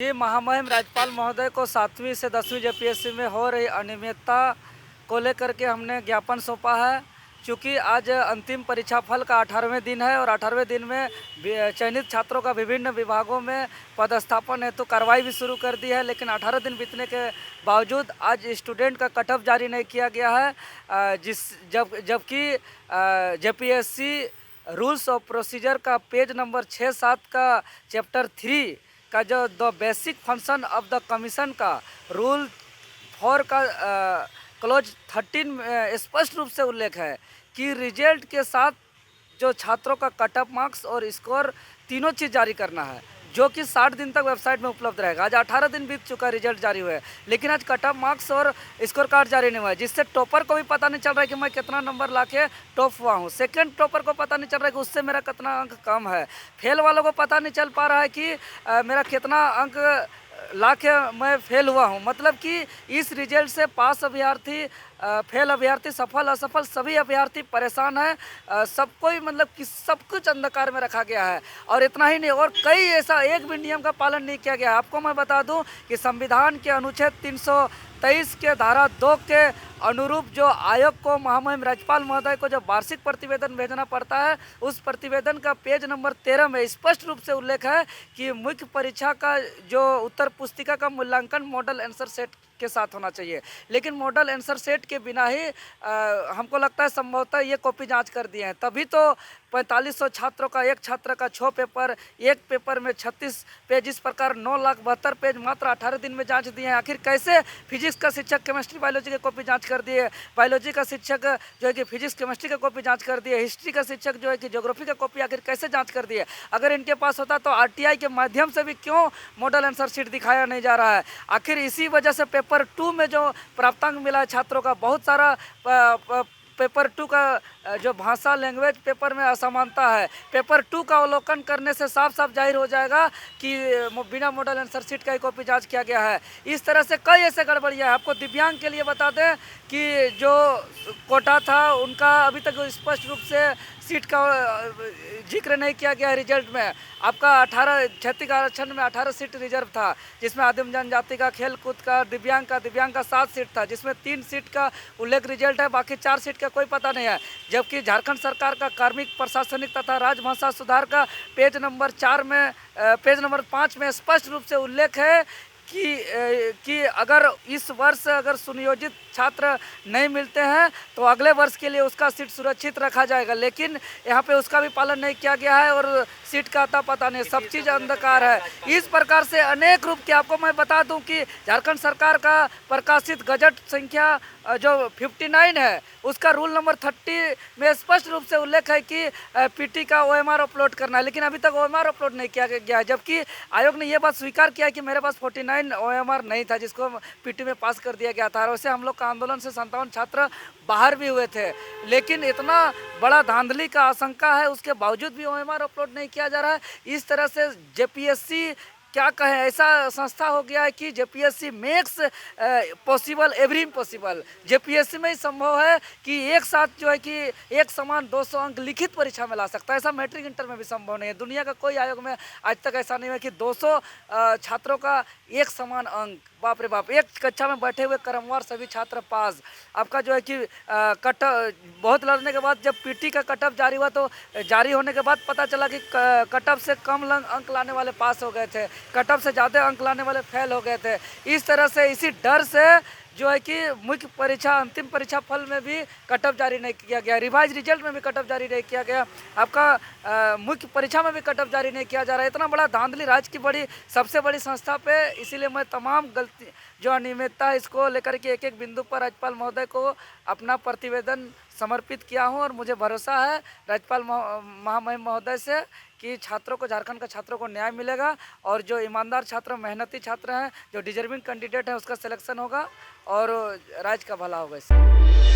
ये महामहिम राज्यपाल महोदय को 7वीं से 10वीं जेपीएससी में हो रही अनियमितता को लेकर के हमने ज्ञापन सौंपा है। चूँकि आज अंतिम परीक्षा फल का 18वें दिन है और 18वें दिन में चयनित छात्रों का विभिन्न विभागों में पदस्थापन हेतु कार्रवाई भी शुरू कर दी है, लेकिन 18 दिन बीतने के बावजूद आज स्टूडेंट का कट ऑफ जारी नहीं किया गया है। जबकि जेपीएससी रूल्स ऑफ प्रोसीजर का पेज नंबर 6-7 का चैप्टर 3 का जो the basic function of the commission का रूल 4 का क्लोज 13 में स्पष्ट रूप से उल्लेख है कि रिजल्ट के साथ जो छात्रों का कट ऑफ मार्क्स और स्कोर तीनों चीज़ जारी करना है, जो कि 60 दिन तक वेबसाइट में उपलब्ध रहेगा। आज 18 दिन बीत चुका, रिजल्ट जारी हुए, लेकिन आज कट ऑफ मार्क्स और स्कोर कार्ड जारी नहीं हुआ है, जिससे टॉपर को भी पता नहीं चल रहा है कि मैं कितना नंबर लाके टॉप हुआ हूँ। सेकंड टॉपर को पता नहीं चल रहा है कि उससे मेरा कितना अंक कम है। फेल वालों को पता नहीं चल पा रहा है कि मेरा कितना अंक लाके मैं फेल हुआ हूँ। मतलब कि इस रिजल्ट से पास अभ्यर्थी, फेल अभ्यर्थी, सफल असफल सभी अभ्यर्थी परेशान हैं। सब कोई मतलब कि सब कुछ अंधकार में रखा गया है। और इतना ही नहीं, और कई ऐसा एक भी नियम का पालन नहीं किया गया है। आपको मैं बता दूं कि संविधान के अनुच्छेद 323 के धारा 2 के अनुरूप जो आयोग को महामहिम राज्यपाल महोदय को जो वार्षिक प्रतिवेदन भेजना पड़ता है, उस प्रतिवेदन का पेज नंबर 13 में स्पष्ट रूप से उल्लेख है कि मुख्य परीक्षा का जो उत्तर पुस्तिका का मूल्यांकन मॉडल आंसर सेट के साथ होना चाहिए। लेकिन मॉडल आंसर सेट के बिना ही हमको लगता है संभवतः ये कॉपी जांच कर दिए हैं। तभी तो 4500 छात्रों का, एक छात्र का 6 पेपर, एक पेपर में 36 पेज, इस प्रकार 9,72,000 पेज मात्र 18 दिन में जांच दिए हैं। आखिर कैसे फिजिक्स का शिक्षक केमिस्ट्री बायोलॉजी की कॉपी जांच कर दिए, बायोलॉजी का शिक्षक जो है कि फिजिक्स केमिस्ट्री का कॉपी जांच कर दिए, हिस्ट्री का शिक्षक जो है कि ज्योग्राफी का कॉपी आखिर कैसे जाँच कर दिए? अगर इनके पास होता तो RTI के माध्यम से भी क्यों मॉडल आंसर शीट दिखाया नहीं जा रहा है? आखिर इसी वजह से पेपर 2 में जो प्राप्तांक मिला है छात्रों का, बहुत सारा पेपर 2 का जो भाषा लैंग्वेज पेपर में असमानता है। पेपर 2 का अवलोकन करने से साफ साफ जाहिर हो जाएगा कि बिना मॉडल आंसर शीट का ही कॉपी जांच किया गया है। इस तरह से कई ऐसे गड़बड़ियाँ हैं। आपको दिव्यांग के लिए बता दें कि जो कोटा था उनका अभी तक स्पष्ट रूप से सीट का जिक्र नहीं किया गया है रिजल्ट में। आपका 18 क्षेत्रीय आरक्षण में 18 सीट रिजर्व था, जिसमें आदिम जनजाति का, खेल कूद का, दिव्यांग का 7 सीट था, जिसमें 3 सीट का उल्लेख रिजल्ट है, बाकी 4 सीट का कोई पता नहीं है। जबकि झारखंड सरकार का कार्मिक, प्रशासनिक तथा राजभाषा सुधार का पेज नंबर 5 में स्पष्ट रूप से उल्लेख है कि अगर इस वर्ष अगर सुनियोजित छात्र नहीं मिलते हैं तो अगले वर्ष के लिए उसका सीट सुरक्षित रखा जाएगा। लेकिन यहाँ पे उसका भी पालन नहीं किया गया है और सीट का अता पता नहीं, सब चीज़ अंधकार है। इस प्रकार से अनेक रूप के, आपको मैं बता दूं कि झारखंड सरकार का प्रकाशित गजट संख्या जो 59 है, उसका रूल नंबर 30 में स्पष्ट रूप से उल्लेख है कि PT का OMR अपलोड करना है, लेकिन अभी तक OMR अपलोड नहीं किया गया है। जबकि आयोग ने यह बात स्वीकार किया कि मेरे पास 49 OMR नहीं था, जिसको PT में पास कर दिया गया था। और वैसे हम लोग का आंदोलन से 57 छात्र बाहर भी हुए थे, लेकिन इतना बड़ा धांधली का आशंका है, उसके बावजूद भी OMR अपलोड नहीं किया जा रहा है। इस तरह से जेपीएससी क्या कहें, ऐसा संस्था हो गया है कि JPSC makes possible every impossible. JPSC में ही संभव है कि एक साथ जो है कि एक समान 200 अंक लिखित परीक्षा में ला सकता है। ऐसा मैट्रिक इंटर में भी संभव नहीं है। दुनिया का कोई आयोग में आज तक ऐसा नहीं है कि 200 छात्रों का एक समान अंक। बाप रे बाप, एक कक्षा में बैठे हुए क्रमवार सभी छात्र पास। आपका जो है कि बहुत लड़ने के बाद जब PT का कट ऑफ जारी हुआ तो जारी होने के बाद पता चला कि कट ऑफ से कम अंक लाने वाले पास हो गए थे, कट ऑफ से ज़्यादा अंक लाने वाले फेल हो गए थे। इस तरह से इसी डर से जो है कि मुख्य परीक्षा, अंतिम परीक्षा फल में भी कट ऑफ जारी नहीं किया गया, रिवाइज रिजल्ट में भी कट ऑफ जारी नहीं किया गया, आपका मुख्य परीक्षा में भी कट ऑफ जारी नहीं किया जा रहा है। इतना बड़ा धांधली राज्य की सबसे बड़ी संस्था पे। इसीलिए मैं तमाम गलती जो अनियमितता है इसको लेकर के एक एक बिंदु पर राज्यपाल महोदय को अपना प्रतिवेदन समर्पित किया हूं। और मुझे भरोसा है राज्यपाल महामहिम महोदय से कि छात्रों को, झारखंड के छात्रों को न्याय मिलेगा और जो ईमानदार छात्र, मेहनती छात्र हैं, जो डिजर्विंग कैंडिडेट है, उसका सिलेक्शन होगा और राज्य का भला होगा इससे।